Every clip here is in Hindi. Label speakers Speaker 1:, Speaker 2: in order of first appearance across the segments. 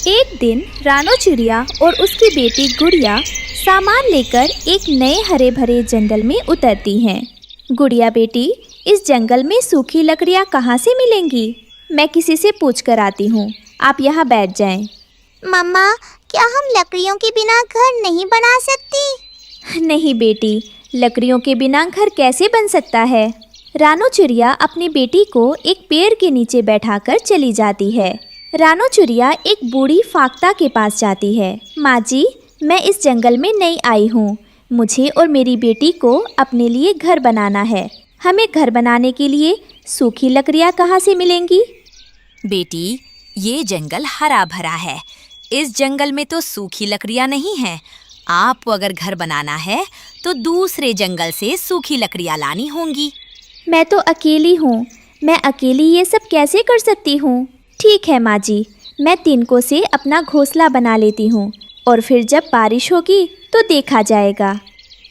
Speaker 1: एक दिन रानो चिड़िया और उसकी बेटी गुड़िया सामान लेकर एक नए हरे भरे जंगल में उतरती हैं। गुड़िया बेटी, इस जंगल में सूखी लकड़ियाँ कहाँ से मिलेंगी? मैं किसी से पूछ कर आती हूँ, आप यहाँ बैठ जाएं।
Speaker 2: मम्मा, क्या हम लकड़ियों के बिना घर नहीं बना सकती?
Speaker 1: नहीं बेटी, लकड़ियों के बिना घर कैसे बन सकता है? रानो चिड़िया अपनी बेटी को एक पेड़ के नीचे बैठाकर चली जाती है। रानो चिड़िया एक बूढ़ी फाख्ता के पास जाती है। माँ जी, मैं इस जंगल में नई आई हूँ। मुझे और मेरी बेटी को अपने लिए घर बनाना है। हमें घर बनाने के लिए सूखी लकड़ियाँ कहाँ से मिलेंगी?
Speaker 3: बेटी, ये जंगल हरा भरा है। इस जंगल में तो सूखी लकड़ियाँ नहीं हैं। आपको अगर घर बनाना है तो दूसरे जंगल से सूखी लकड़ियाँ लानी होंगी।
Speaker 1: मैं तो अकेली हूँ, मैं अकेली ये सब कैसे कर सकती हूँ? ठीक है माँ जी, मैं तिनकों से अपना घोंसला बना लेती हूँ और फिर जब बारिश होगी तो देखा जाएगा।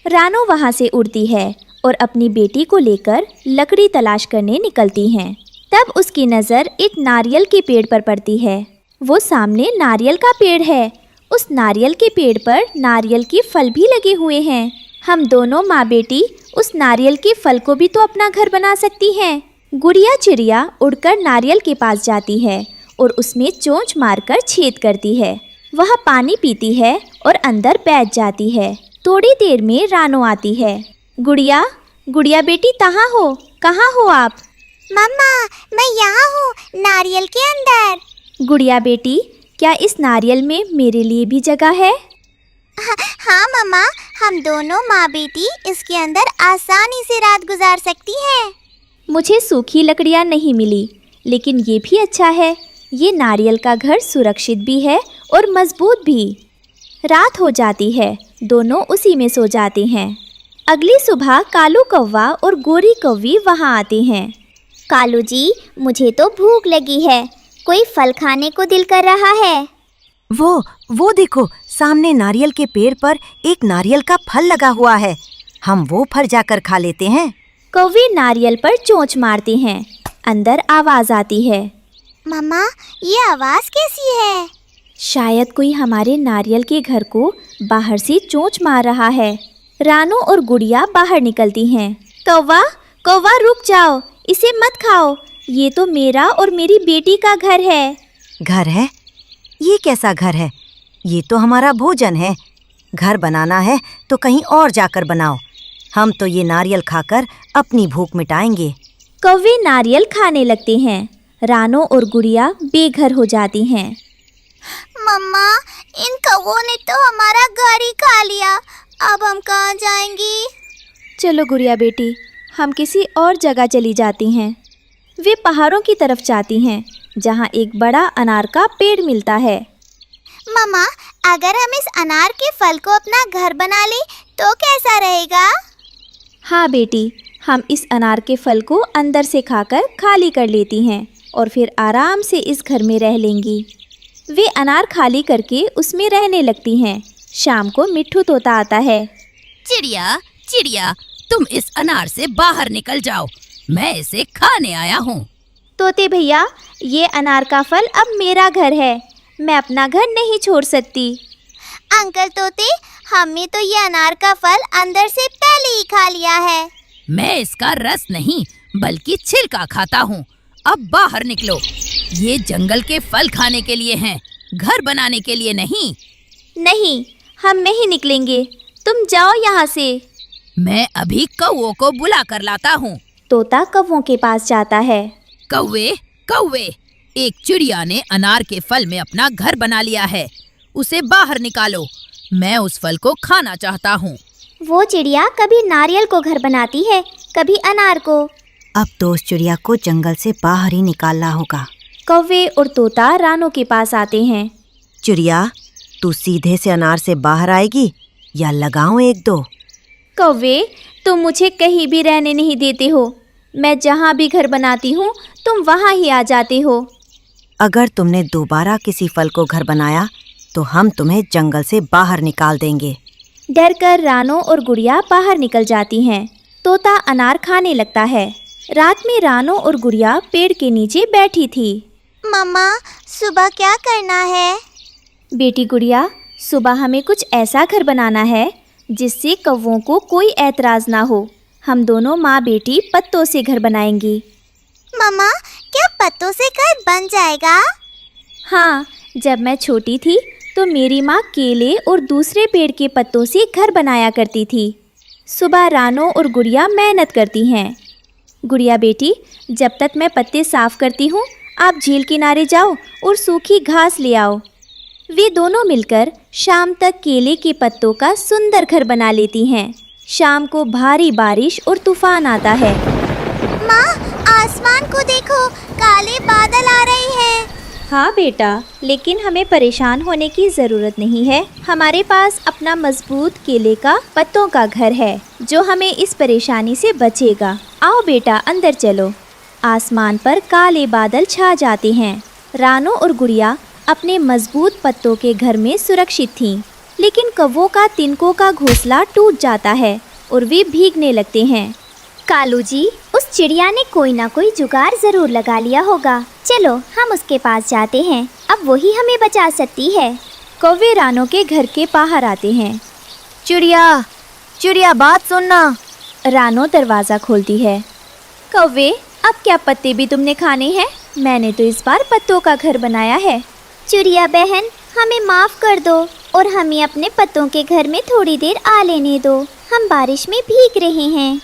Speaker 1: रानो वहाँ से उड़ती है और अपनी बेटी को लेकर लकड़ी तलाश करने निकलती हैं। तब उसकी नज़र एक नारियल के पेड़ पर पड़ती है। वो सामने नारियल का पेड़ है। उस नारियल के पेड़ पर नारियल के फल भी लगे हुए हैं। हम दोनों माँ बेटी उस नारियल के फल को भी तो अपना घर बना सकती हैं। गुड़िया चिड़िया उड़कर नारियल के पास जाती है और उसमें चोंच मारकर छेद करती है। वह पानी पीती है और अंदर बैठ जाती है। थोड़ी देर में रानो आती है। गुड़िया, गुड़िया बेटी, कहाँ हो आप?
Speaker 2: मम्मा, मैं यहाँ हूँ, नारियल के अंदर।
Speaker 1: गुड़िया बेटी, क्या इस नारियल में मेरे लिए भी जगह है?
Speaker 2: हाँ मम्मा, हम दोनों माँ बेटी इसके अंदर आसानी से रात गुजार सकती हैं।
Speaker 1: मुझे सूखी लकड़ियाँ नहीं मिली, लेकिन ये भी अच्छा है। ये नारियल का घर सुरक्षित भी है और मजबूत भी। रात हो जाती है, दोनों उसी में सो जाते हैं। अगली सुबह कालू कौवा और गोरी कौवी वहाँ आते हैं।
Speaker 2: कालू जी, मुझे तो भूख लगी है, कोई फल खाने को दिल कर रहा है।
Speaker 3: वो देखो, सामने नारियल के पेड़ पर एक नारियल का फल लगा हुआ है। हम वो फल जाकर खा लेते हैं।
Speaker 1: कौवे नारियल पर चोंच मारती हैं। अंदर आवाज आती है।
Speaker 2: मम्मा, ये आवाज कैसी है?
Speaker 1: शायद कोई हमारे नारियल के घर को बाहर से चोंच मार रहा है। रानो और गुड़िया बाहर निकलती हैं। कौवा, कौवा रुक जाओ, इसे मत खाओ। ये तो मेरा और मेरी बेटी का घर है।
Speaker 3: घर है? ये कैसा घर है? ये तो हमारा भोजन है। घर बनाना है तो कहीं और जाकर बनाओ। हम तो ये नारियल खाकर अपनी भूख मिटाएंगे।
Speaker 1: कौवे नारियल खाने लगते हैं। रानो और गुड़िया बेघर हो जाती हैं।
Speaker 2: मम्मा, इन कौवों ने तो हमारा घर ही खा लिया। अब हम कहाँ जाएंगी?
Speaker 1: चलो गुड़िया बेटी, हम किसी और जगह चली जाती हैं। वे पहाड़ों की तरफ जाती हैं, जहाँ एक बड़ा अनार का पेड़ मिलता है।
Speaker 2: मम्मा, अगर हम इस अनार के फल को अपना घर बना लें तो कैसा रहेगा?
Speaker 1: हाँ बेटी, हम इस अनार के फल को अंदर से खाकर खाली कर लेती हैं और फिर आराम से इस घर में रह लेंगी। वे अनार खाली करके उसमें रहने लगती हैं। शाम को मिट्ठू तोता आता है।
Speaker 4: चिड़िया, चिड़िया, तुम इस अनार से बाहर निकल जाओ, मैं इसे खाने आया हूँ।
Speaker 1: तोते भैया, ये अनार का फल अब मेरा घर है, मैं अपना घर नहीं छोड़ सकती।
Speaker 2: अंकल तोते, हमने तो ये अनार का फल अंदर से पहले ही खा लिया है।
Speaker 4: मैं इसका रस नहीं बल्कि छिलका खाता हूँ। अब बाहर निकलो, ये जंगल के फल खाने के लिए हैं, घर बनाने के लिए नहीं।
Speaker 1: नहीं, हम नहीं निकलेंगे, तुम जाओ यहाँ से।
Speaker 4: मैं अभी कौवों को बुला कर लाता हूँ।
Speaker 1: तोता कौवों के पास जाता है।
Speaker 4: कौवे, कौवे, एक चिड़िया ने अनार के फल में अपना घर बना लिया है, उसे बाहर निकालो। मैं उस फल को खाना चाहता हूँ।
Speaker 2: वो चिड़िया कभी नारियल को घर बनाती है, कभी अनार को।
Speaker 3: अब तो उस चिड़िया को जंगल से बाहर ही निकालना होगा।
Speaker 1: कौवे और तोता रानो के पास आते हैं।
Speaker 3: चिड़िया, तू सीधे से अनार से बाहर आएगी या लगाऊं एक दो?
Speaker 1: कौवे, तुम मुझे कहीं भी रहने नहीं देते हो। मैं जहाँ भी घर बनाती हूँ तुम वहाँ ही आ जाते हो।
Speaker 3: अगर तुमने दोबारा किसी फल को घर बनाया तो हम तुम्हें जंगल से बाहर निकाल देंगे।
Speaker 1: डरकर रानो और गुड़िया बाहर निकल जाती हैं। तोता अनार खाने लगता है। रात में रानो और गुड़िया पेड़ के नीचे बैठी थी।
Speaker 2: मम्मा, सुबह क्या करना है?
Speaker 1: बेटी गुड़िया, सुबह हमें कुछ ऐसा घर बनाना है जिससे कौवों को कोई ऐतराज़ ना हो। हम दोनों माँ बेटी पत्तों से घर बनाएंगी।
Speaker 2: मम्मा, क्या पत्तों से घर बन जाएगा?
Speaker 1: हाँ, जब मैं छोटी थी तो मेरी माँ केले और दूसरे पेड़ के पत्तों से घर बनाया करती थी। सुबह रानो और गुड़िया मेहनत करती हैं। गुड़िया बेटी, जब तक मैं पत्ते साफ करती हूँ, आप झील किनारे जाओ और सूखी घास ले आओ। वे दोनों मिलकर शाम तक केले के पत्तों का सुंदर घर बना लेती हैं। शाम को भारी बारिश और तूफान आता है।
Speaker 2: माँ, आसमान को देखो, काले बादल आ रहे हैं।
Speaker 1: हाँ बेटा, लेकिन हमें परेशान होने की ज़रूरत नहीं है। हमारे पास अपना मजबूत केले का पत्तों का घर है जो हमें इस परेशानी से बचेगा। आओ बेटा, अंदर चलो। आसमान पर काले बादल छा जाते हैं। रानो और गुड़िया अपने मजबूत पत्तों के घर में सुरक्षित थीं, लेकिन कौवों का तिनकों का घोंसला टूट जाता है और वे भीगने लगते हैं।
Speaker 2: कालू जी, उस चिड़िया ने कोई ना कोई जुगाड़ जरूर लगा लिया होगा। चलो हम उसके पास जाते हैं, अब वही हमें बचा सकती है।
Speaker 1: कौवे रानो के घर के बाहर आते हैं।
Speaker 3: चिड़िया, चिड़िया बात सुनना।
Speaker 1: रानो दरवाज़ा खोलती है। कौवे, अब क्या पत्ते भी तुमने खाने हैं? मैंने तो इस बार पत्तों का घर बनाया है।
Speaker 2: चिड़िया बहन, हमें माफ कर दो और हमें अपने पत्तों के घर में थोड़ी देर आ लेने दो। हम बारिश में भीग रहे हैं।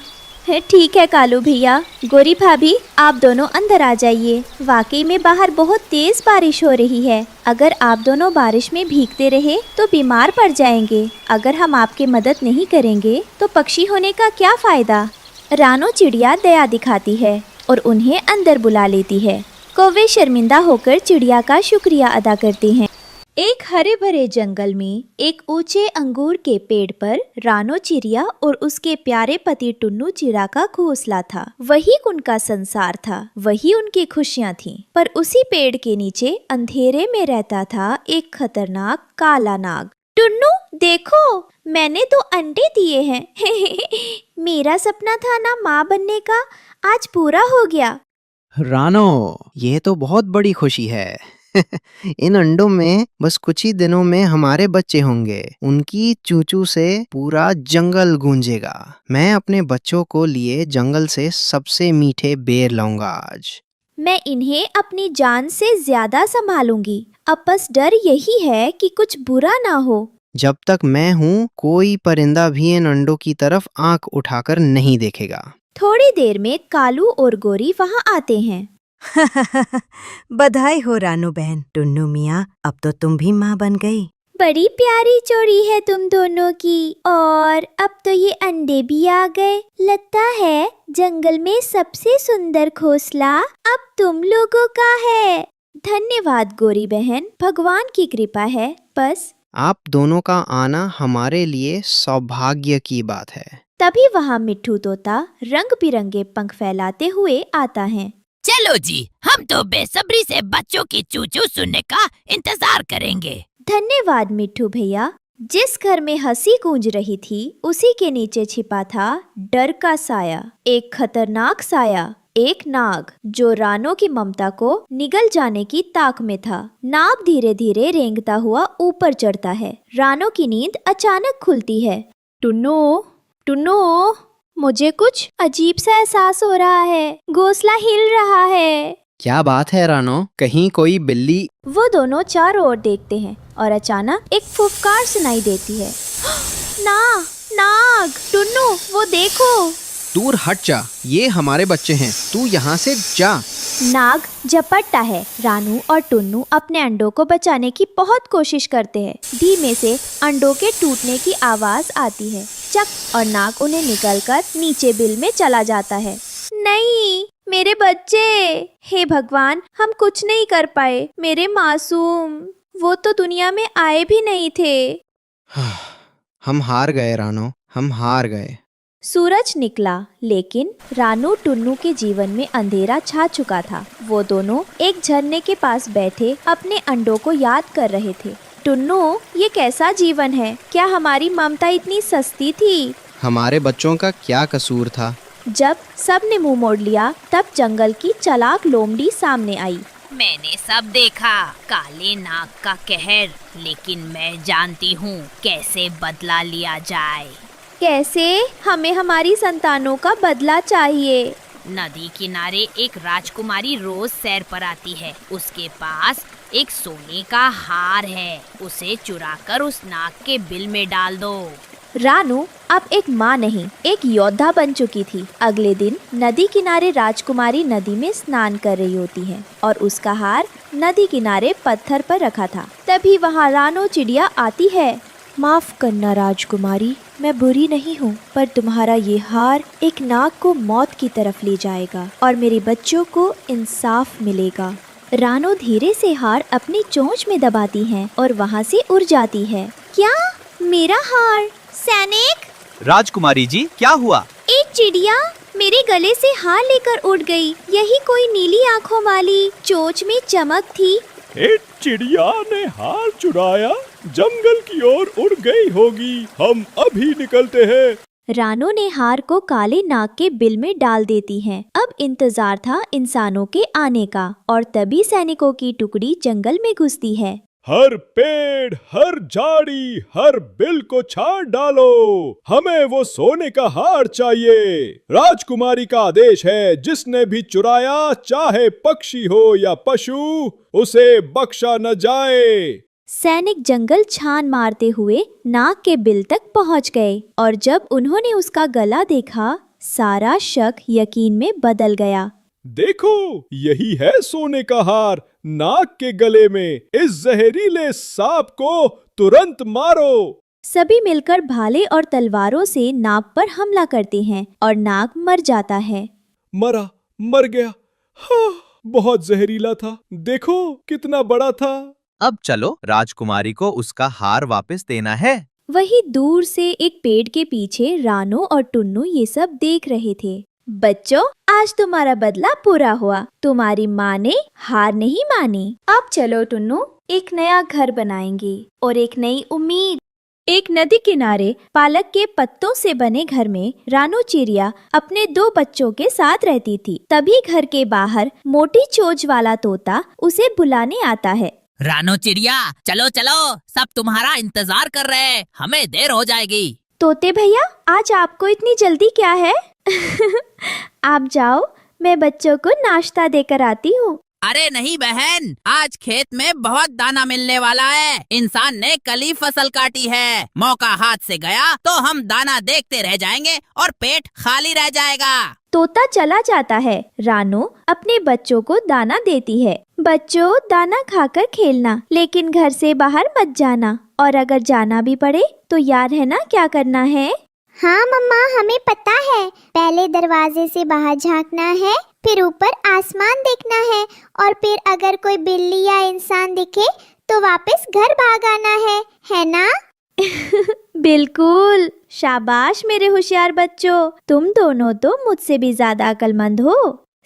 Speaker 1: ठीक है कालू भैया। गोरी भाभी, आप दोनों अंदर आ जाइए। वाकई में बाहर बहुत तेज बारिश हो रही है। अगर आप दोनों बारिश में भीगते रहे तो बीमार पड़ जाएंगे। अगर हम आपकी मदद नहीं करेंगे तो पक्षी होने का क्या फायदा। रानो चिड़िया दया दिखाती है और उन्हें अंदर बुला लेती है। कौवे शर्मिंदा होकर चिड़िया का शुक्रिया अदा करते हैं। एक हरे भरे जंगल में एक ऊंचे अंगूर के पेड़ पर रानो चिड़िया और उसके प्यारे पति टुन्नू चिड़ा का घोंसला था। वही उनका संसार था, वही उनकी खुशियाँ थीं। पर उसी पेड़ के नीचे अंधेरे में रहता था एक खतरनाक काला नाग। टुन्नू देखो, मैंने 2 अंडे दिए हैं। मेरा सपना था ना माँ बनने का, आज पूरा हो गया।
Speaker 5: रानो, ये तो बहुत बड़ी खुशी है। इन अंडों में बस कुछ ही दिनों में हमारे बच्चे होंगे। उनकी चूचू से पूरा जंगल गूंजेगा। मैं अपने बच्चों को लिए जंगल से सबसे मीठे बेर लाऊंगा आज।
Speaker 1: मैं इन्हें अपनी जान से ज्यादा संभालूंगी। अब बस डर यही है कि कुछ बुरा ना हो।
Speaker 5: जब तक मैं हूँ, कोई परिंदा भी इन अंडों की तरफ आंख उठाकर नहीं देखेगा।
Speaker 1: थोड़ी देर में कालू और गोरी वहाँ आते हैं।
Speaker 6: बधाई हो रानू बहन। टुन्नू मियाँ, अब तो तुम भी माँ बन गई।
Speaker 1: बड़ी प्यारी जोड़ी है तुम दोनों की, और अब तो ये अंडे भी आ गए। लगता है जंगल में सबसे सुंदर घोंसला अब तुम लोगों का है। धन्यवाद गोरी बहन, भगवान की कृपा है बस।
Speaker 5: आप दोनों का आना हमारे लिए सौभाग्य की बात है।
Speaker 1: तभी वहाँ मिट्ठू तोता रंग बिरंगे पंख फैलाते हुए आता है।
Speaker 4: चलो जी, हम तो बेसब्री से बच्चों की चूचू सुनने का इंतजार करेंगे।
Speaker 1: धन्यवाद मिट्ठू भैया। जिस घर में हंसी गूंज रही थी उसी के नीचे छिपा था डर का साया, एक खतरनाक साया, एक नाग जो रानो की ममता को निगल जाने की ताक में था। नाग धीरे धीरे रेंगता हुआ ऊपर चढ़ता है। रानो की नींद अचानक खुलती है। टुन्नू, टुन्नू, मुझे कुछ अजीब सा एहसास हो रहा है। घोंसला हिल रहा है।
Speaker 5: क्या बात है रानो, कहीं कोई बिल्ली?
Speaker 1: वो दोनों चारों ओर देखते हैं और अचानक एक फुफकार सुनाई देती है। नाग, टुन्नू, वो देखो।
Speaker 5: दूर हट जा, ये हमारे बच्चे हैं, तू यहाँ से जा।
Speaker 1: नाग झपटता है। रानू और टुन्नू अपने अंडों को बचाने की बहुत कोशिश करते हैं। धीमे से अंडों के टूटने की आवाज आती है। चक, और नाग उन्हें निकलकर नीचे बिल में चला जाता है। नहीं, मेरे बच्चे! हे भगवान, हम कुछ नहीं कर पाए। मेरे मासूम, वो तो दुनिया में आए भी नहीं थे।
Speaker 5: हम हार गए रानो, हम हार गए।
Speaker 1: सूरज निकला, लेकिन रानू टुन्नू के जीवन में अंधेरा छा चुका था। वो दोनों एक झरने के पास बैठे अपने अंडों को याद कर रहे थे। टुन्नू, ये कैसा जीवन है? क्या हमारी ममता इतनी सस्ती थी?
Speaker 5: हमारे बच्चों का क्या कसूर था?
Speaker 1: जब सब ने मुंह मोड़ लिया तब जंगल की चालाक लोमड़ी सामने आई।
Speaker 3: मैंने सब देखा, काले नाग का कहर, लेकिन मैं जानती हूँ कैसे बदला लिया जाए।
Speaker 1: कैसे? हमें हमारी संतानों का बदला चाहिए।
Speaker 3: नदी किनारे एक राजकुमारी रोज सैर पर आती है। उसके पास एक सोने का हार है। उसे चुराकर उस नाग के बिल में डाल दो।
Speaker 1: रानू अब एक माँ नहीं, एक योद्धा बन चुकी थी। अगले दिन नदी किनारे राजकुमारी नदी में स्नान कर रही होती है और उसका हार नदी किनारे पत्थर पर रखा था। तभी वहाँ रानो चिड़िया आती है। माफ करना राजकुमारी, मैं बुरी नहीं हूँ, पर तुम्हारा ये हार एक नाग को मौत की तरफ ले जाएगा और मेरे बच्चों को इंसाफ मिलेगा। रानो धीरे से हार अपनी चोंच में दबाती है और वहाँ से उड़ जाती है। क्या? मेरा हार? सैनिक!
Speaker 7: राजकुमारी जी, क्या हुआ?
Speaker 1: एक चिड़िया मेरे गले से हार लेकर उड़ गई। यही कोई नीली आँखों वाली, चोंच में चमक थी।
Speaker 8: एक चिड़िया ने हार चुराया, जंगल की ओर उड़ गई होगी। हम अभी निकलते हैं।
Speaker 1: रानो ने हार को काले नाग के बिल में डाल देती है। अब इंतजार था इंसानों के आने का और तभी सैनिकों की टुकड़ी जंगल में घुसती है।
Speaker 8: हर पेड़, हर झाड़ी, हर बिल को छांट डालो। हमें वो सोने का हार चाहिए। राजकुमारी का आदेश है, जिसने भी चुराया, चाहे पक्षी हो या पशु, उसे बख्शा न जाए।
Speaker 1: सैनिक जंगल छान मारते हुए नाग के बिल तक पहुंच गए और जब उन्होंने उसका गला देखा, सारा शक यकीन में बदल गया।
Speaker 8: देखो, यही है सोने का हार नाग के गले में। इस जहरीले सांप को तुरंत मारो।
Speaker 1: सभी मिलकर भाले और तलवारों से नाग पर हमला करते हैं और नाग मर जाता है।
Speaker 8: मर गया। हाँ, बहुत जहरीला था। देखो कितना बड़ा था।
Speaker 7: अब चलो, राजकुमारी को उसका हार वापस देना है।
Speaker 1: वही दूर से एक पेड़ के पीछे रानो और टुन्नू ये सब देख रहे थे। बच्चों, आज तुम्हारा बदला पूरा हुआ। तुम्हारी माँ ने हार नहीं मानी। अब चलो टुन्नू, एक नया घर बनाएंगे और एक नई उम्मीद। एक नदी किनारे पालक के पत्तों से बने घर में रानो चिड़िया अपने 2 बच्चों के साथ रहती थी। तभी घर के बाहर मोटी चोंच वाला तोता उसे बुलाने आता है।
Speaker 4: रानो चिड़िया, चलो चलो, सब तुम्हारा इंतजार कर रहे हैं, हमें देर हो जाएगी।
Speaker 1: तोते भैया, आज आपको इतनी जल्दी क्या है? आप जाओ, मैं बच्चों को नाश्ता देकर आती हूँ।
Speaker 4: अरे नहीं बहन, आज खेत में बहुत दाना मिलने वाला है। इंसान ने कल ही फसल काटी है। मौका हाथ से गया तो हम दाना देखते रह जाएंगे और पेट खाली रह जाएगा।
Speaker 1: तोता चला जाता है। रानो अपने बच्चों को दाना देती है। बच्चों, दाना खाकर खेलना, लेकिन घर से बाहर मत जाना, और अगर जाना भी पड़े तो याद है ना क्या करना है?
Speaker 2: हाँ मम्मा, हमें पता है। पहले दरवाजे से बाहर झांकना है, फिर ऊपर आसमान देखना है, और फिर अगर कोई बिल्ली या इंसान दिखे तो वापस घर भाग आना है ना?
Speaker 1: बिल्कुल, शाबाश मेरे होशियार बच्चों। तुम दोनों तो मुझसे भी ज्यादा अक्लमंद हो।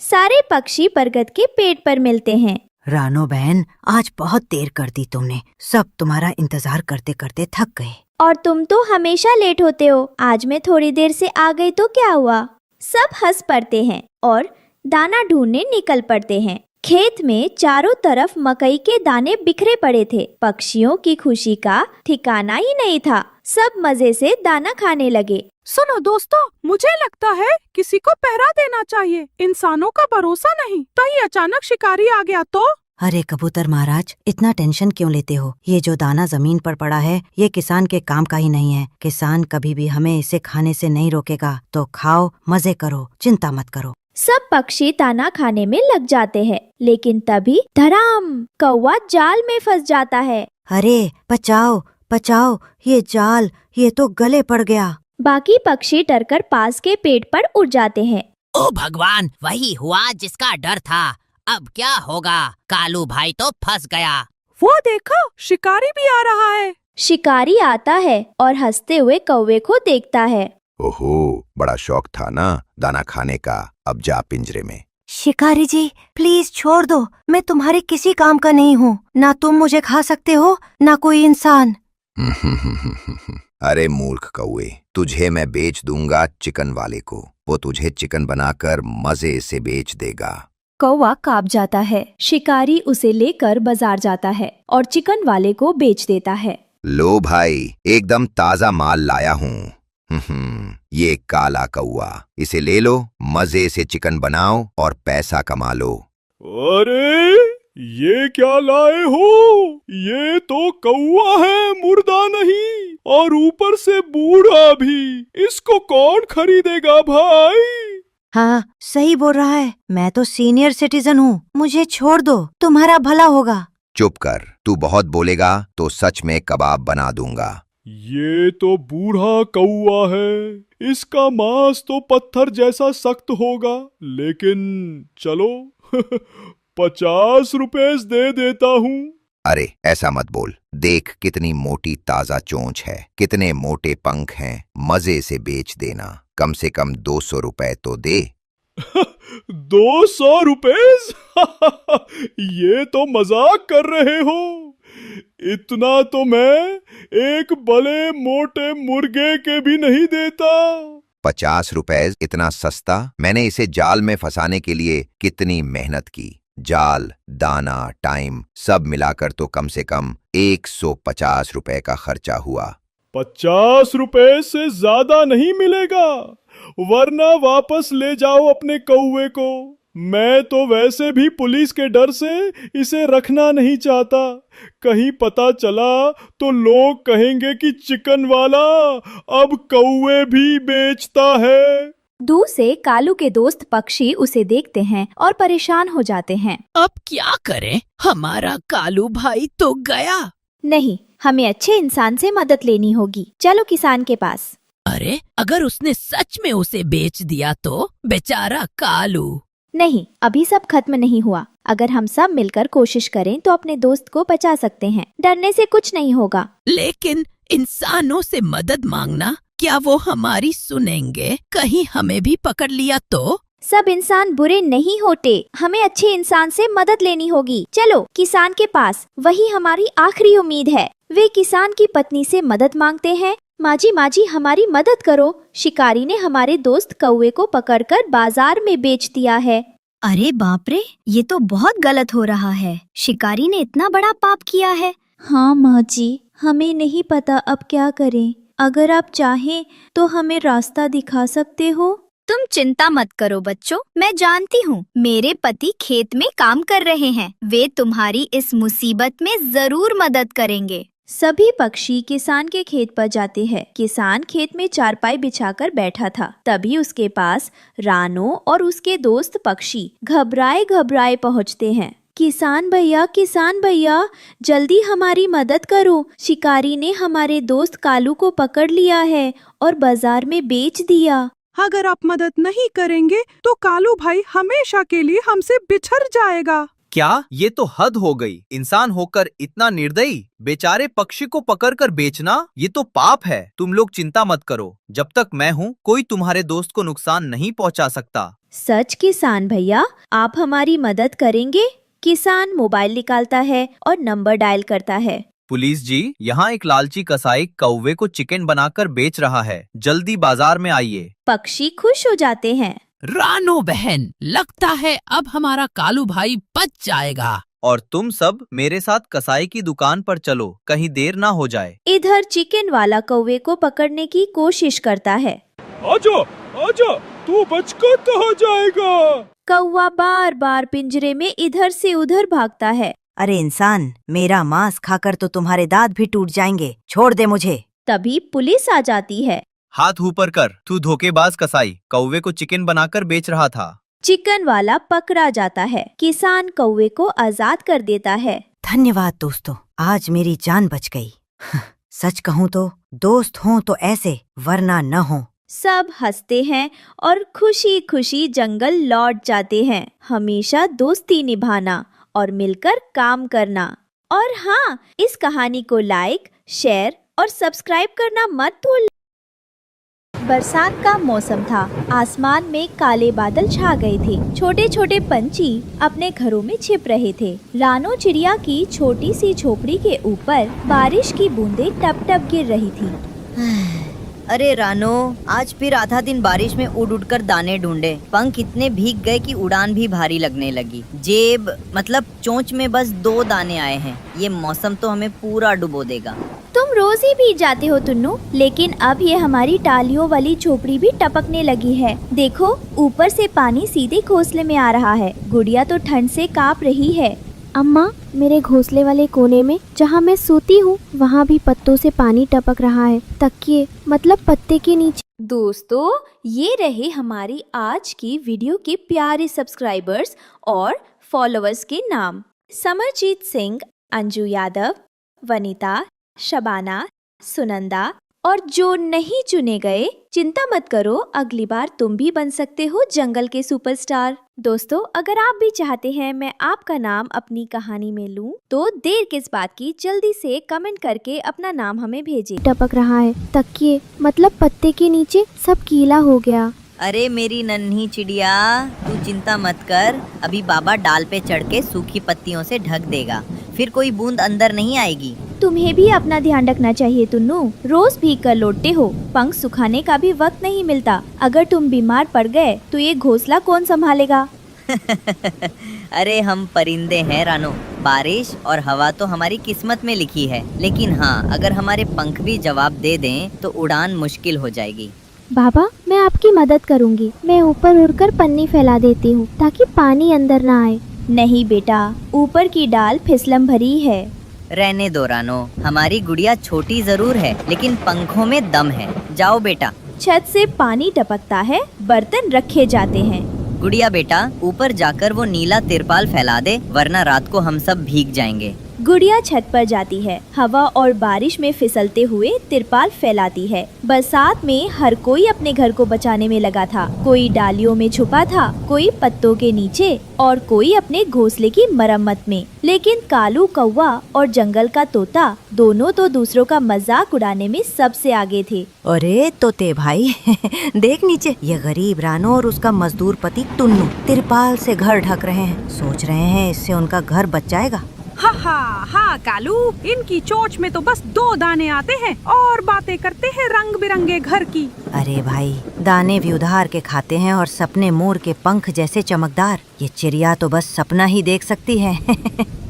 Speaker 1: सारे पक्षी बरगद के पेड़ पर मिलते हैं।
Speaker 6: रानो बहन, आज बहुत देर कर दी तुमने। सब तुम्हारा इंतजार करते करते थक गए।
Speaker 1: और तुम तो हमेशा लेट होते हो। आज मैं थोड़ी देर से आ गई तो क्या हुआ? सब हंस पड़ते हैं और दाना ढूंढने निकल पड़ते हैं। खेत में चारों तरफ मकई के दाने बिखरे पड़े थे। पक्षियों की खुशी का ठिकाना ही नहीं था। सब मजे से दाना खाने लगे।
Speaker 9: सुनो दोस्तों, मुझे लगता है किसी को पहरा देना चाहिए। इंसानों का भरोसा नहीं, कहीं अचानक शिकारी आ गया तो?
Speaker 6: अरे कबूतर महाराज, इतना टेंशन क्यों लेते हो? ये जो दाना जमीन पर पड़ा है, ये किसान के काम का ही नहीं है। किसान कभी भी हमें इसे खाने से नहीं रोकेगा। तो खाओ, मजे करो, चिंता मत करो।
Speaker 1: सब पक्षी दाना खाने में लग जाते हैं, लेकिन तभी धड़ाम, कौवा जाल में फंस जाता है।
Speaker 6: अरे बचाओ बचाओ, ये जाल, ये तो गले पड़ गया।
Speaker 1: बाकी पक्षी डरकर पास के पेड़ पर उड़ जाते हैं।
Speaker 4: ओ भगवान, वही हुआ जिसका डर था। अब क्या होगा? कालू भाई तो फंस गया।
Speaker 9: वो देखो, शिकारी भी आ रहा है।
Speaker 1: शिकारी आता है और हंसते हुए कौवे को देखता है।
Speaker 10: ओहो, बड़ा शौक था ना दाना खाने का। अब जा पिंजरे में।
Speaker 6: शिकारी जी, प्लीज छोड़ दो। मैं तुम्हारे किसी काम का नहीं हूँ। ना तुम मुझे खा सकते हो, ना कोई इंसान।
Speaker 10: अरे मूर्ख कौवे, तुझे मैं बेच दूंगा चिकन वाले को। वो तुझे चिकन बनाकर मजे से बेच देगा।
Speaker 1: कौवा कांप जाता है। शिकारी उसे लेकर बाजार जाता है और चिकन वाले को बेच देता है।
Speaker 10: लो भाई, एकदम ताजा माल लाया हूँ। ये काला कौवा, इसे ले लो, मजे से चिकन बनाओ और पैसा कमा लो।
Speaker 8: अरे ये क्या लाए हो? ये तो कौवा है, मुर्दा नहीं, और ऊपर से बूढ़ा भी। इसको कौन खरीदेगा भाई?
Speaker 6: हाँ, सही बोल रहा है। मैं तो सीनियर सिटीजन हूँ, मुझे छोड़ दो, तुम्हारा भला होगा।
Speaker 10: चुप कर, तू बहुत बोलेगा तो सच में कबाब बना दूंगा।
Speaker 8: ये तो बूढ़ा कौवा है, इसका मांस तो पत्थर जैसा सख्त होगा, लेकिन चलो 50 रुपए दे देता हूँ।
Speaker 10: अरे ऐसा मत बोल, देख कितनी मोटी ताजा चोंच है, कितने मोटे पंख हैं, मजे से बेच देना। कम से कम 200 रुपए तो दे।
Speaker 8: 200 रुपए? ये तो मजाक कर रहे हो। इतना तो मैं एक भले मोटे मुर्गे के भी नहीं देता।
Speaker 10: 50 रुपए इतना सस्ता? मैंने इसे जाल में फंसाने के लिए कितनी मेहनत की। जाल, दाना, टाइम सब मिलाकर तो कम से कम 150 रुपए का खर्चा हुआ।
Speaker 8: 50 रुपए से ज्यादा नहीं मिलेगा, वरना वापस ले जाओ अपने कौवे को। मैं तो वैसे भी पुलिस के डर से इसे रखना नहीं चाहता। कहीं पता चला तो लोग कहेंगे कि चिकन वाला अब कौवे भी बेचता है।
Speaker 1: दूर से कालू के दोस्त पक्षी उसे देखते हैं और परेशान हो जाते हैं।
Speaker 4: अब क्या करें? हमारा कालू भाई तो गया।
Speaker 1: नहीं, हमें अच्छे इंसान से मदद लेनी होगी। चलो किसान के पास।
Speaker 4: अरे अगर उसने सच में उसे बेच दिया तो? बेचारा कालू।
Speaker 1: नहीं, अभी सब खत्म नहीं हुआ। अगर हम सब मिलकर कोशिश करें तो अपने दोस्त को बचा सकते हैं। डरने से कुछ नहीं होगा।
Speaker 4: लेकिन इंसानों से मदद मांगना, क्या वो हमारी सुनेंगे? कहीं हमें भी पकड़ लिया तो?
Speaker 1: सब इंसान बुरे नहीं होते, हमें अच्छे इंसान से मदद लेनी होगी। चलो किसान के पास, वही हमारी आखिरी उम्मीद है। वे किसान की पत्नी से मदद मांगते हैं। माजी माजी हमारी मदद करो, शिकारी ने हमारे दोस्त कौवे को पकड़कर बाजार में बेच दिया है।
Speaker 11: अरे बाप रे, ये तो बहुत गलत हो रहा है। शिकारी ने इतना बड़ा पाप किया है।
Speaker 1: हाँ माजी, हमें नहीं पता अब क्या करें। अगर आप चाहें तो हमें रास्ता दिखा सकते हो।
Speaker 11: तुम चिंता मत करो बच्चों, मैं जानती हूँ मेरे पति खेत में काम कर रहे हैं। वे तुम्हारी इस मुसीबत में जरूर मदद करेंगे।
Speaker 1: सभी पक्षी किसान के खेत पर जाते हैं। किसान खेत में चारपाई बिछाकर बैठा था। तभी उसके पास रानो और उसके दोस्त पक्षी घबराए घबराए पहुँचते हैं। किसान भैया, जल्दी हमारी मदद करो। शिकारी ने हमारे दोस्त कालू को पकड़ लिया है और बाजार में बेच दिया।
Speaker 9: अगर आप मदद नहीं करेंगे तो कालू भाई हमेशा के लिए हमसे बिछड़ जाएगा।
Speaker 7: क्या? ये तो हद हो गई। इंसान होकर इतना निर्दयी, बेचारे पक्षी को पकड़कर बेचना, ये तो पाप है। तुम लोग चिंता मत करो, जब तक मैं हूँ कोई तुम्हारे दोस्त को नुकसान नहीं पहुँचा सकता।
Speaker 1: सच किसान भैया, आप हमारी मदद करेंगे? किसान मोबाइल निकालता है और नंबर डायल करता है।
Speaker 7: पुलिस जी, यहाँ एक लालची कसाई कौवे को चिकन बनाकर बेच रहा है, जल्दी बाजार में आइए।
Speaker 1: पक्षी खुश हो जाते हैं।
Speaker 4: रानो बहन, लगता है अब हमारा कालू भाई बच जाएगा।
Speaker 7: और तुम सब मेरे साथ कसाई की दुकान पर चलो, कहीं देर ना हो जाए।
Speaker 1: इधर चिकन वाला कौवे को पकड़ने की कोशिश करता है।
Speaker 8: आजा, आजा, तू बचकर कहाँ जाएगा?
Speaker 1: कौवा बार बार पिंजरे में इधर से उधर भागता है।
Speaker 6: अरे इंसान, मेरा मांस खाकर तो तुम्हारे दांत भी टूट जाएंगे, छोड़ दे मुझे।
Speaker 1: तभी पुलिस आ जाती है।
Speaker 7: हाथ ऊपर कर, तू धोखेबाज कसाई, कौवे को चिकन बनाकर बेच रहा था।
Speaker 1: चिकन वाला पकड़ा जाता है। किसान कौवे को आजाद कर देता है।
Speaker 6: धन्यवाद दोस्तों, आज मेरी जान बच गई। सच कहूँ तो दोस्त हों तो ऐसे, वरना न हो।
Speaker 1: सब हंसते हैं और खुशी खुशी जंगल लौट जाते हैं। हमेशा दोस्ती निभाना और मिलकर काम करना। और हाँ, इस कहानी को लाइक, शेयर और सब्सक्राइब करना मत भूलना। बरसात का मौसम था। आसमान में काले बादल छा गए थे। छोटे छोटे पंछी अपने घरों में छिप रहे थे। रानो चिड़िया की छोटी सी झोपड़ी के ऊपर बारिश की बूंदें टप टप गिर रही थी।
Speaker 12: अरे रानो, आज फिर आधा दिन बारिश में उड़ उड़ कर दाने ढूंढे। पंख इतने भीग गए कि उड़ान भी भारी लगने लगी। जेब मतलब चोंच में बस 2 दाने आए हैं। ये मौसम तो हमें पूरा डुबो देगा।
Speaker 1: तुम रोज ही भीग जाते हो टुन्नू, लेकिन अब ये हमारी टालियों वाली झोपड़ी भी टपकने लगी है। देखो, ऊपर से पानी सीधे घोंसले में आ रहा है। गुड़िया तो ठंड से कांप रही है।
Speaker 2: अम्मा, मेरे घोंसले वाले कोने में जहाँ मैं सोती हूँ वहाँ भी पत्तों से पानी टपक रहा है। तकिए मतलब पत्ते के नीचे।
Speaker 1: दोस्तों, ये रहे हमारी आज की वीडियो के प्यारे सब्सक्राइबर्स और फॉलोअर्स के नाम। समरजीत सिंह, अंजू यादव, वनीता, शबाना, सुनंदा और जो नहीं चुने गए, चिंता मत करो, अगली बार तुम भी बन सकते हो जंगल के सुपरस्टार। दोस्तों, अगर आप भी चाहते हैं मैं आपका नाम अपनी कहानी में लूं, तो देर किस बात की, जल्दी से कमेंट करके अपना नाम हमें भेजें।
Speaker 2: टपक रहा है। तकिए मतलब पत्ते के नीचे सब गीला हो गया।
Speaker 12: अरे मेरी नन्ही चिड़िया, तू चिंता मत कर। अभी बाबा डाल पे चढ़ के सूखी पत्तियों से ढक देगा, फिर कोई बूंद अंदर नहीं आएगी।
Speaker 1: तुम्हें भी अपना ध्यान रखना चाहिए टुन्नू, रोज भीग कर लौटते हो, पंख सुखाने का भी वक्त नहीं मिलता। अगर तुम बीमार पड़ गए तो ये घोंसला कौन संभालेगा?
Speaker 12: अरे हम परिंदे हैं रानो, बारिश और हवा तो हमारी किस्मत में लिखी है। लेकिन हाँ, अगर हमारे पंख भी जवाब दे दें तो उड़ान मुश्किल हो जाएगी।
Speaker 2: बाबा, मैं आपकी मदद करूंगी। मैं ऊपर उड़कर पन्नी फैला देती हूँ ताकि पानी अंदर ना आए।
Speaker 1: नहीं बेटा, ऊपर की डाल फिसलम भरी है।
Speaker 12: रहने दो रानो, हमारी गुड़िया छोटी जरूर है लेकिन पंखों में दम है। जाओ बेटा।
Speaker 1: छत से पानी टपकता है, बर्तन रखे जाते हैं।
Speaker 12: गुड़िया बेटा, ऊपर जाकर वो नीला तिरपाल फैला दे, वरना रात को हम सब भीग जाएंगे।
Speaker 1: गुड़िया छत पर जाती है, हवा और बारिश में फिसलते हुए तिरपाल फैलाती है। बरसात में हर कोई अपने घर को बचाने में लगा था। कोई डालियों में छुपा था, कोई पत्तों के नीचे और कोई अपने घोंसले की मरम्मत में। लेकिन कालू कौवा और जंगल का तोता दोनों तो दूसरों का मजाक उड़ाने में सबसे आगे थे।
Speaker 6: अरे तोते भाई देख नीचे, ये गरीब रानो और उसका मजदूर पति टुन्नू तिरपाल से घर ढक रहे हैं। सोच रहे हैं इससे उनका घर बच जाएगा।
Speaker 9: हा हा हा कालू, इनकी चोंच में तो बस 2 दाने आते हैं और बातें करते हैं रंग बिरंगे घर की।
Speaker 6: अरे भाई, दाने भी उधार के खाते हैं और सपने मोर के पंख जैसे चमकदार। ये चिड़िया तो बस सपना ही देख सकती है।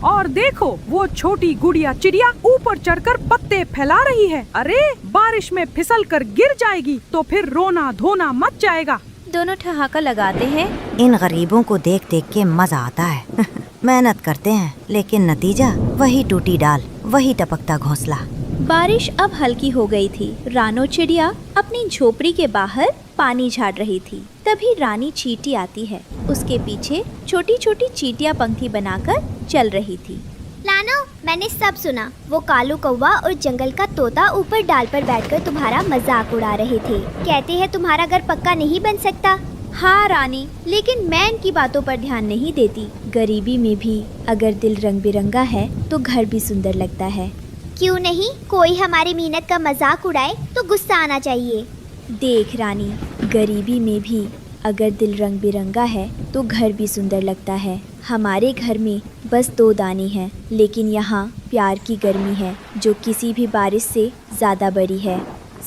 Speaker 9: और देखो, वो छोटी गुड़िया चिड़िया ऊपर चढ़कर पत्ते फैला रही है। अरे बारिश में फिसल कर गिर जाएगी तो फिर रोना धोना मच जाएगा।
Speaker 1: दोनों ठहाका लगाते हैं।
Speaker 6: इन गरीबों को देख देख के मजा आता है। मेहनत करते हैं लेकिन नतीजा वही टूटी डाल, वही टपकता घोंसला।
Speaker 1: बारिश अब हल्की हो गई थी। रानो चिड़िया अपनी झोपड़ी के बाहर पानी झाड़ रही थी। तभी रानी चींटी आती है। उसके पीछे छोटी छोटी चींटियां पंक्ति बनाकर चल रही थी।
Speaker 2: लानो, मैंने सब सुना। वो कालू कौवा और जंगल का तोता ऊपर डाल पर बैठकर तुम्हारा मजाक उड़ा रहे थे। कहते हैं तुम्हारा घर पक्का नहीं बन सकता।
Speaker 1: हाँ रानी, लेकिन मैं इनकी बातों पर ध्यान नहीं देती। गरीबी में भी अगर दिल रंग बिरंगा है तो घर भी सुंदर लगता है।
Speaker 2: क्यों नहीं, कोई हमारी मेहनत का मजाक उड़ाए तो गुस्सा आना चाहिए।
Speaker 1: देख रानी, गरीबी में भी अगर दिल रंग बिरंगा है तो घर भी सुंदर लगता है। हमारे घर में बस 2 दाने हैं, लेकिन यहाँ प्यार की गर्मी है जो किसी भी बारिश से ज़्यादा बड़ी है।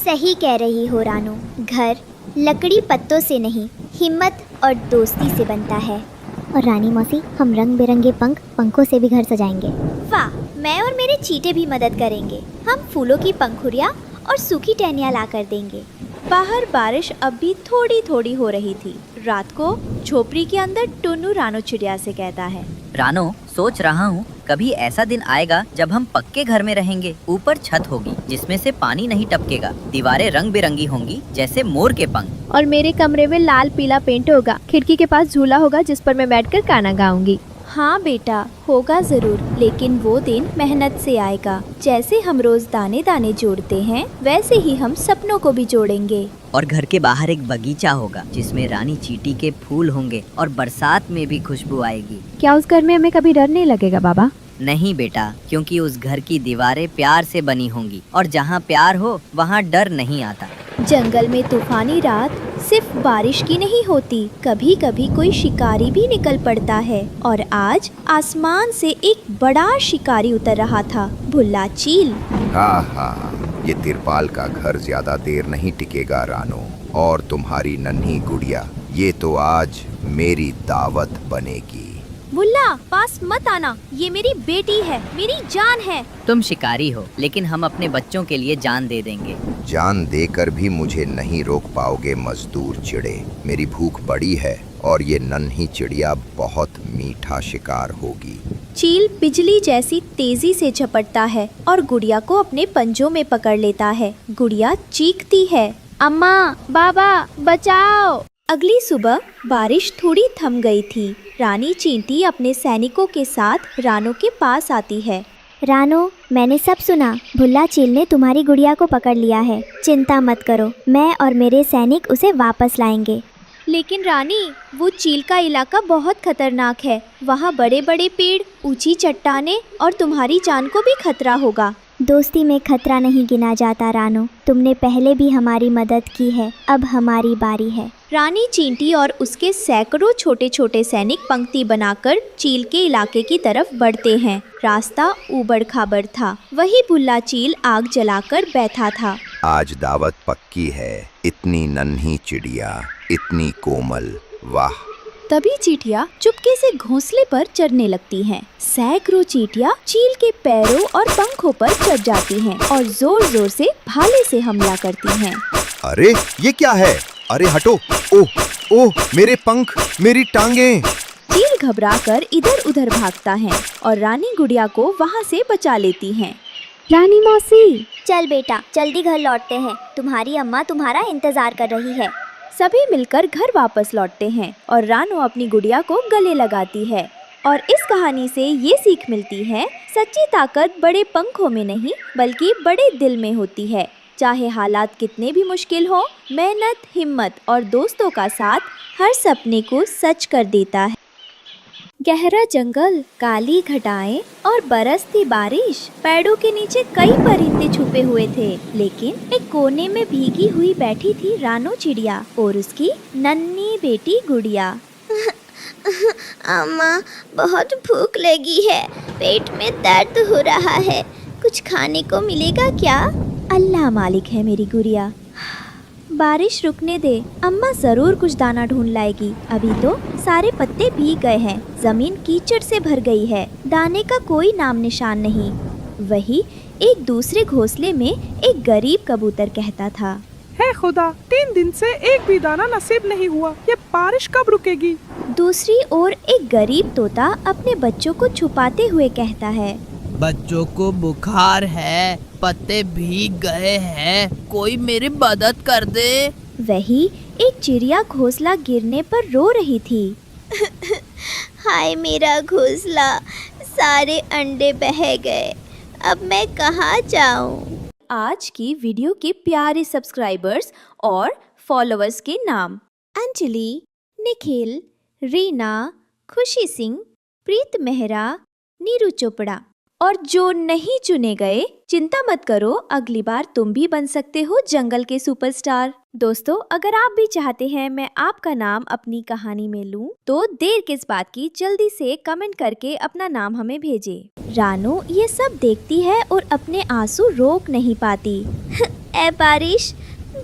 Speaker 2: सही कह रही हो रानो, घर लकड़ी पत्तों से नहीं, हिम्मत और दोस्ती से बनता है। और रानी मौसी, हम रंग बिरंगे पंखों से भी घर सजाएंगे।
Speaker 1: वाह, मैं और मेरे चींटे भी मदद करेंगे। हम फूलों की पंखुड़ियाँ और सूखी टहनियाँ ला कर देंगे। बाहर बारिश अब भी थोड़ी थोड़ी हो रही थी। रात को झोपड़ी के अंदर टुन्नू रानो चिड़िया से कहता है,
Speaker 12: रानो, सोच रहा हूँ कभी ऐसा दिन आएगा जब हम पक्के घर में रहेंगे। ऊपर छत होगी जिसमें से पानी नहीं टपकेगा, दीवारें रंग बिरंगी होंगी जैसे मोर के पंख,
Speaker 2: और मेरे कमरे में लाल पीला पेंट होगा। खिड़की के पास झूला होगा जिस पर मैं बैठकर गाना गाऊंगी।
Speaker 1: हाँ बेटा, होगा जरूर, लेकिन वो दिन मेहनत से आएगा। जैसे हम रोज दाने दाने जोड़ते हैं, वैसे ही हम सपनों को भी जोड़ेंगे।
Speaker 12: और घर के बाहर एक बगीचा होगा जिसमें रानी चींटी के फूल होंगे और बरसात में भी खुशबू आएगी।
Speaker 2: क्या उस घर में हमें कभी डर नहीं लगेगा बाबा?
Speaker 12: नहीं बेटा, क्योंकि उस घर की दीवारें प्यार से बनी होंगी और जहाँ प्यार हो वहाँ डर नहीं आता।
Speaker 1: जंगल में तूफानी रात सिर्फ बारिश की नहीं होती, कभी कभी कोई शिकारी भी निकल पड़ता है। और आज आसमान से एक बड़ा शिकारी उतर रहा था, भुल्ला चील।
Speaker 10: हाँ, ये तिरपाल का घर ज्यादा देर नहीं टिकेगा रानो। और तुम्हारी नन्ही गुड़िया, ये तो आज मेरी दावत बनेगी।
Speaker 1: बुल्ला, पास मत आना, ये मेरी बेटी है, मेरी जान है।
Speaker 12: तुम शिकारी हो, लेकिन हम अपने बच्चों के लिए जान दे देंगे।
Speaker 10: जान देकर भी मुझे नहीं रोक पाओगे मजदूर चिड़े। मेरी भूख बड़ी है और ये नन्ही चिड़िया बहुत मीठा शिकार होगी।
Speaker 1: चील बिजली जैसी तेजी से झपटता है और गुड़िया को अपने पंजों में पकड़ लेता है। गुड़िया चीखती है, अम्मा, बाबा, बचाओ। अगली सुबह बारिश थोड़ी थम गई थी। रानी चींटी अपने सैनिकों के साथ रानो के पास आती है।
Speaker 2: रानो, मैंने सब सुना। भुल्ला चील ने तुम्हारी गुड़िया को पकड़ लिया है। चिंता मत करो, मैं और मेरे सैनिक उसे वापस लाएंगे।
Speaker 1: लेकिन रानी, वो चील का इलाका बहुत खतरनाक है। वहाँ बड़े बड़े पेड़, ऊंची चट्टानें और तुम्हारी जान को भी खतरा होगा।
Speaker 2: दोस्ती में खतरा नहीं गिना जाता रानो। तुमने पहले भी हमारी मदद की है, अब हमारी बारी है।
Speaker 1: रानी चींटी और उसके सैकड़ों छोटे छोटे सैनिक पंक्ति बनाकर चील के इलाके की तरफ बढ़ते हैं। रास्ता ऊबड़ खाबड़ था। वही भुल्ला चील आग जलाकर बैठा था।
Speaker 10: आज दावत पक्की है। इतनी नन्ही चिड़िया, इतनी कोमल, वाह।
Speaker 1: तभी चींटियां चुपके से घोंसले पर चढ़ने लगती हैं। सैकड़ों चींटियां चील के पैरों और पंखों पर चढ़ जाती हैं और जोर जोर से भाले से हमला करती हैं।
Speaker 10: अरे ये क्या है? अरे हटो! ओह ओह, मेरे पंख, मेरी टांगें!
Speaker 1: चील घबराकर इधर उधर भागता है और रानी गुड़िया को वहाँ से बचा लेती हैं।
Speaker 2: रानी मौसी, चल बेटा, जल्दी घर लौटते हैं। तुम्हारी अम्मा तुम्हारा इंतजार कर रही है।
Speaker 1: सभी मिलकर घर वापस लौटते हैं और रानो अपनी गुड़िया को गले लगाती है। और इस कहानी से ये सीख मिलती है, सच्ची ताकत बड़े पंखों में नहीं बल्कि बड़े दिल में होती है। चाहे हालात कितने भी मुश्किल हो, मेहनत, हिम्मत और दोस्तों का साथ हर सपने को सच कर देता है। गहरा जंगल, काली घटाएं और बरसती बारिश। पेड़ों के नीचे कई परिंदे छुपे हुए थे, लेकिन एक कोने में भीगी हुई बैठी थी रानो चिड़िया और उसकी नन्ही बेटी गुड़िया।
Speaker 2: अम्मा, बहुत भूख लगी है, पेट में दर्द हो रहा है। कुछ खाने को मिलेगा क्या?
Speaker 1: अल्लाह मालिक है मेरी गुड़िया। बारिश रुकने दे, अम्मा जरूर कुछ दाना ढूंढ लाएगी। अभी तो सारे पत्ते भीग गए हैं, जमीन कीचड़ से भर गई है, दाने का कोई नाम निशान नहीं। वही एक दूसरे घोंसले में एक गरीब कबूतर कहता था,
Speaker 9: हे खुदा, 3 दिन से एक भी दाना नसीब नहीं हुआ। ये बारिश कब रुकेगी?
Speaker 1: दूसरी ओर एक गरीब तोता अपने बच्चों को छुपाते हुए कहता है,
Speaker 4: बच्चों को बुखार है, पत्ते भीग गए हैं, कोई मेरी मदद कर दे।
Speaker 1: वही एक चिड़िया घोंसला गिरने पर रो रही थी।
Speaker 2: हाय मेरा घोंसला, सारे अंडे बह गए, अब मैं कहाँ जाऊँ?
Speaker 1: आज की वीडियो के प्यारे सब्सक्राइबर्स और फॉलोअर्स के नाम: अंजलि, निखिल, रीना, खुशी सिंह, प्रीत मेहरा, नीरू चोपड़ा। और जो नहीं चुने गए, चिंता मत करो, अगली बार तुम भी बन सकते हो जंगल के सुपरस्टार। दोस्तों, अगर आप भी चाहते हैं मैं आपका नाम अपनी कहानी में लूं, तो देर किस बात की, जल्दी से कमेंट करके अपना नाम हमें भेजें। रानो ये सब देखती है और अपने आंसू रोक नहीं पाती।
Speaker 2: ए बारिश,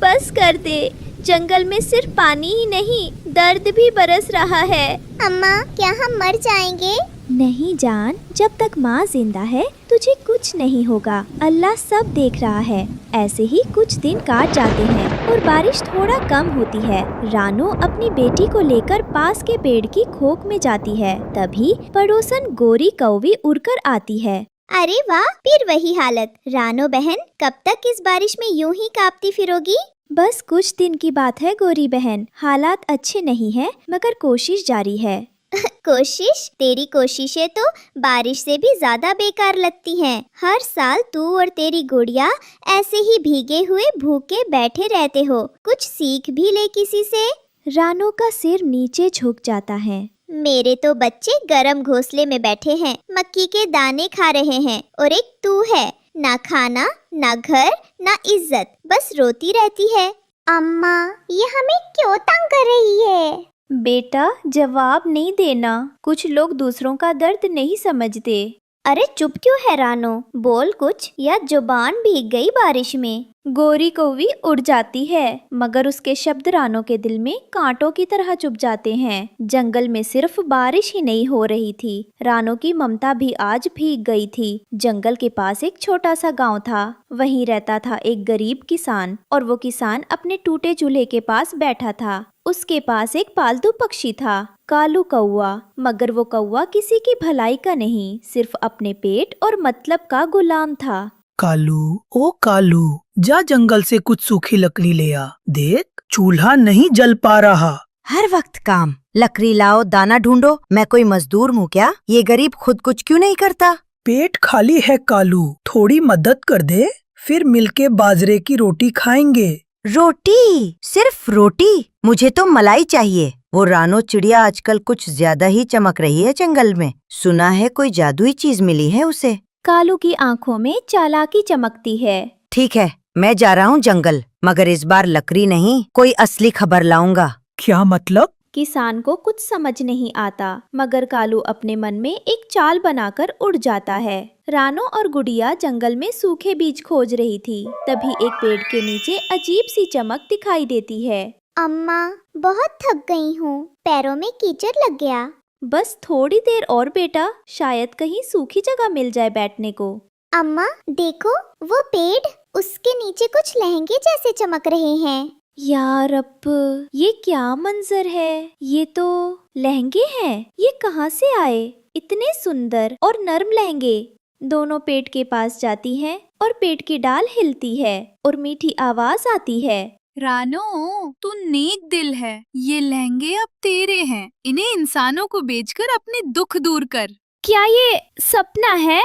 Speaker 2: बस कर दे, जंगल में सिर्फ पानी ही नहीं, दर्द भी बरस रहा है। अम्मा, क्या हम मर जाएंगे?
Speaker 1: नहीं जान, जब तक माँ जिंदा है तुझे कुछ नहीं होगा, अल्लाह सब देख रहा है। ऐसे ही कुछ दिन काट जाते हैं और बारिश थोड़ा कम होती है। रानो अपनी बेटी को लेकर पास के पेड़ की खोख में जाती है। तभी पड़ोसन गोरी कौवी उड़कर आती है।
Speaker 2: अरे वाह, फिर वही हालत। रानो बहन, कब तक इस बारिश में यूं ही कांपती फिरोगी?
Speaker 1: बस कुछ दिन की बात है गोरी बहन, हालात अच्छे नहीं है मगर कोशिश जारी है।
Speaker 2: कोशिश? तेरी कोशिशें तो बारिश से भी ज्यादा बेकार लगती हैं। हर साल तू और तेरी गुड़िया ऐसे ही भीगे हुए भूखे बैठे रहते हो, कुछ सीख भी ले किसी से।
Speaker 1: रानो का सिर नीचे झुक जाता है।
Speaker 2: मेरे तो बच्चे गरम घोंसले में बैठे हैं, मक्की के दाने खा रहे हैं, और एक तू है, ना खाना, ना घर, ना इज्जत, बस रोती रहती है। अम्मा, ये हमें क्यों तंग कर रही है?
Speaker 1: बेटा, जवाब नहीं देना, कुछ लोग दूसरों का दर्द नहीं समझते।
Speaker 2: अरे चुप क्यों है रानो, बोल कुछ या जुबान भीग गई बारिश में।
Speaker 1: गोरी कौवी उड़ जाती है मगर उसके शब्द रानो के दिल में कांटों की तरह चुभ जाते हैं। जंगल में सिर्फ बारिश ही नहीं हो रही थी, रानो की ममता भी आज भीग गई थी। जंगल के पास एक छोटा सा गांव था, वहीं रहता था एक गरीब किसान और वो किसान अपने टूटे चूल्हे के पास बैठा था। उसके पास एक पालतू पक्षी था, कालू कौवा, मगर वो कौवा किसी की भलाई का नहीं, सिर्फ अपने पेट और मतलब का गुलाम था।
Speaker 13: कालू, ओ कालू, जा जंगल से कुछ सूखी लकड़ी ले आ। देख, चूल्हा नहीं जल पा रहा।
Speaker 6: हर वक्त काम, लकड़ी लाओ, दाना ढूंढो। मैं कोई मजदूर हूँ क्या? ये गरीब खुद कुछ क्यों नहीं करता?
Speaker 13: पेट खाली है कालू, थोड़ी मदद कर दे, फिर मिलके बाजरे की रोटी खाएंगे।
Speaker 6: रोटी? सिर्फ रोटी? मुझे तो मलाई चाहिए। वो रानो चिड़िया आजकल कुछ ज्यादा ही चमक रही है जंगल में। सुना है कोई जादुई चीज मिली है उसे।
Speaker 1: कालू की आंखों में चालाकी चमकती है।
Speaker 6: ठीक है, मैं जा रहा हूँ जंगल, मगर इस बार लकड़ी नहीं, कोई असली खबर लाऊंगा।
Speaker 13: क्या मतलब?
Speaker 1: किसान को कुछ समझ नहीं आता, मगर कालू अपने मन में एक चाल बनाकर उड़ जाता है। रानो और गुड़िया जंगल में सूखे बीज खोज रही थी, तभी एक पेड़ के नीचे अजीब सी चमक दिखाई देती है।
Speaker 2: अम्मा, बहुत थक गई हूँ, पैरों में कीचड़ लग गया।
Speaker 1: बस थोड़ी देर और बेटा, शायद कहीं सूखी जगह मिल जाए बैठने को।
Speaker 2: अम्मा देखो, वो पेड़, उसके नीचे कुछ लहंगे जैसे चमक रहे हैं।
Speaker 1: यार अब ये क्या मंजर है? ये तो लहंगे हैं। ये कहाँ से आए? इतने सुंदर और नर्म लहंगे। दोनों पेड़ के पास जाती हैं और पेड़ की डाल हिलती है और मीठी आवाज आती है।
Speaker 14: रानो, तू नेक दिल है, ये लहंगे अब तेरे हैं। इन्हें इंसानों को बेचकर अपने दुख दूर कर।
Speaker 1: क्या ये सपना है?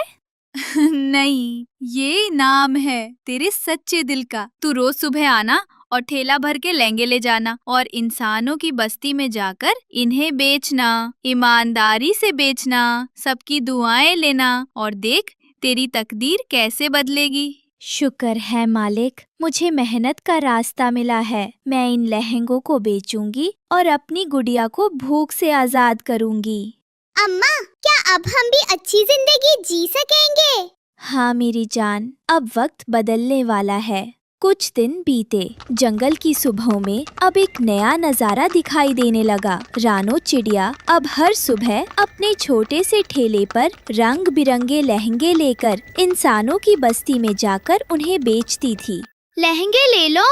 Speaker 14: नहीं, ये इनाम है तेरे सच्चे दिल का। तू रोज सुबह आना और ठेला भर के लहंगे ले जाना और इंसानों की बस्ती में जाकर इन्हें बेचना, ईमानदारी से बेचना, सबकी दुआएं लेना और देख तेरी तकदीर कैसे बदलेगी।
Speaker 1: शुक्र है मालिक, मुझे मेहनत का रास्ता मिला है। मैं इन लहंगों को बेचूंगी और अपनी गुड़िया को भूख से आजाद करूंगी।
Speaker 2: अम्मा, क्या अब हम भी अच्छी जिंदगी जी सकेंगे?
Speaker 1: हाँ मेरी जान, अब वक्त बदलने वाला है। कुछ दिन बीते, जंगल की सुबहों में अब एक नया नजारा दिखाई देने लगा। रानो चिड़िया अब हर सुबह अपने छोटे से ठेले पर रंग बिरंगे लहंगे लेकर इंसानों की बस्ती में जाकर उन्हें बेचती थी।
Speaker 2: लहंगे ले लो,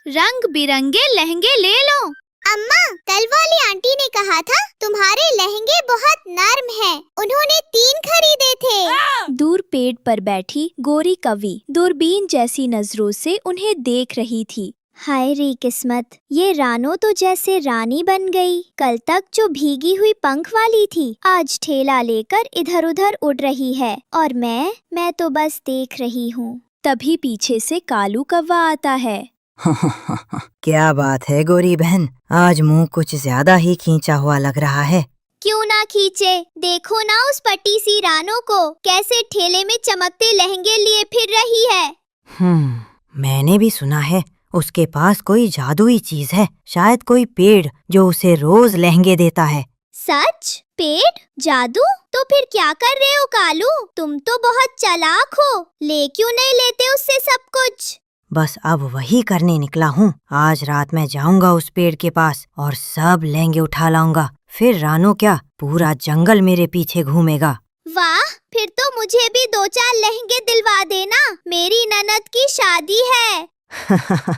Speaker 2: रंग बिरंगे लहंगे ले लो। अम्मा, कल वाली आंटी ने कहा था तुम्हारे लहंगे बहुत नर्म हैं। उन्होंने 3 खरीदे थे।
Speaker 1: दूर पेड़ पर बैठी गोरी कवि दूरबीन जैसी नजरों से उन्हें देख रही थी।
Speaker 2: हाय रे किस्मत, ये रानो तो जैसे रानी बन गई। कल तक जो भीगी हुई पंख वाली थी, आज ठेला लेकर इधर उधर उड़ रही है और मैं तो बस देख रही हूँ।
Speaker 1: तभी पीछे से कालू कौवा आता है।
Speaker 6: क्या बात है गोरी बहन, आज मुंह कुछ ज्यादा ही खींचा हुआ लग रहा है।
Speaker 2: क्यों ना खींचे, देखो ना उस पट्टी सी रानो को, कैसे ठेले में चमकते लहंगे लिए फिर रही है।
Speaker 6: मैंने भी सुना है उसके पास कोई जादुई चीज है, शायद कोई पेड़ जो उसे रोज लहंगे देता है।
Speaker 2: सच? पेड़? जादू? तो फिर क्या कर रहे हो कालू? तुम तो बहुत चालाक हो, ले क्यों नहीं लेते उससे सब कुछ?
Speaker 6: बस अब वही करने निकला हूँ। आज रात मैं जाऊंगा उस पेड़ के पास और सब लहंगे उठा लाऊंगा। फिर रानो क्या, पूरा जंगल मेरे पीछे घूमेगा।
Speaker 2: वाह, फिर तो मुझे भी 2-4 लहंगे दिलवा देना, मेरी ननद की शादी है।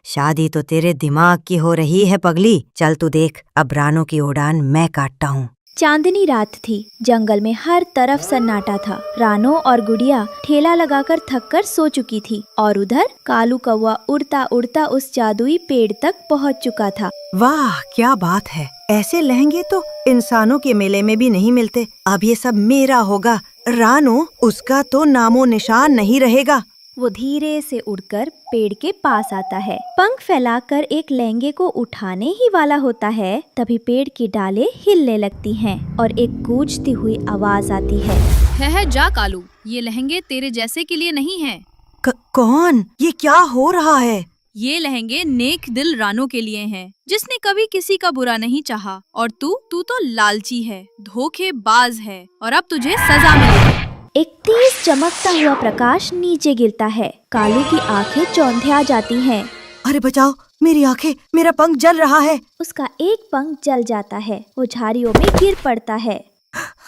Speaker 6: शादी तो तेरे दिमाग की हो रही है पगली। चल तू देख, अब रानो की उड़ान मैं काटता हूँ।
Speaker 1: चांदनी रात थी, जंगल में हर तरफ सन्नाटा था। रानो और गुड़िया ठेला लगाकर थककर सो चुकी थी और उधर कालू कौवा उड़ता उड़ता उस जादुई पेड़ तक पहुंच चुका था।
Speaker 6: वाह, क्या बात है, ऐसे लहंगे तो इंसानों के मेले में भी नहीं मिलते। अब ये सब मेरा होगा। रानो, उसका तो नामो निशान नहीं रहेगा।
Speaker 1: वो धीरे से उड़कर पेड़ के पास आता है, पंख फैलाकर एक लहंगे को उठाने ही वाला होता है। तभी पेड़ की डालें हिलने लगती हैं और एक गूंजती हुई आवाज आती है।
Speaker 14: जा कालू, ये लहंगे तेरे जैसे के लिए नहीं हैं।
Speaker 6: कौन? ये क्या हो रहा है?
Speaker 14: ये लहंगे नेक दिल रानो के लिए हैं, जिसने कभी किसी का बुरा नहीं चाहा। और तू तो लालची है, धोखेबाज है और अब तुझे सजा मिलेगी।
Speaker 1: एक तेज चमकता हुआ प्रकाश नीचे गिरता है। कालू की आंखें चौंधिया जाती हैं।
Speaker 6: अरे बचाओ, मेरी आंखें, मेरा पंख जल रहा है।
Speaker 1: उसका एक पंख जल जाता है। वो झाड़ियों में गिर पड़ता है।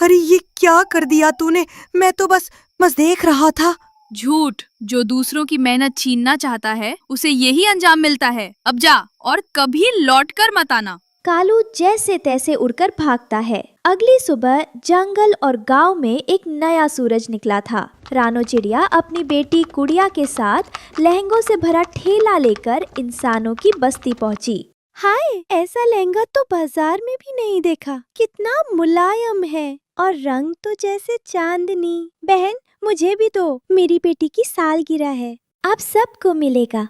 Speaker 6: अरे ये क्या कर दिया तूने? मैं तो बस देख रहा था।
Speaker 14: झूठ। जो दूसरों की मेहनत छीनना चाहता है उसे यही अंजाम मिलता है। अब जा और कभी लौट कर मत आना।
Speaker 1: कालू जैसे तैसे उड़कर भागता है। अगली सुबह जंगल और गांव में एक नया सूरज निकला था। रानो चिड़िया अपनी बेटी गुड़िया के साथ लहंगों से भरा ठेला लेकर इंसानों की बस्ती पहुंची। हाय, ऐसा लहंगा तो बाजार में भी नहीं देखा। कितना मुलायम है और रंग तो जैसे चांदनी। बहन, मुझे भी दो, मेरी बेटी की सालगिरह है। आप सबको मिलेगा।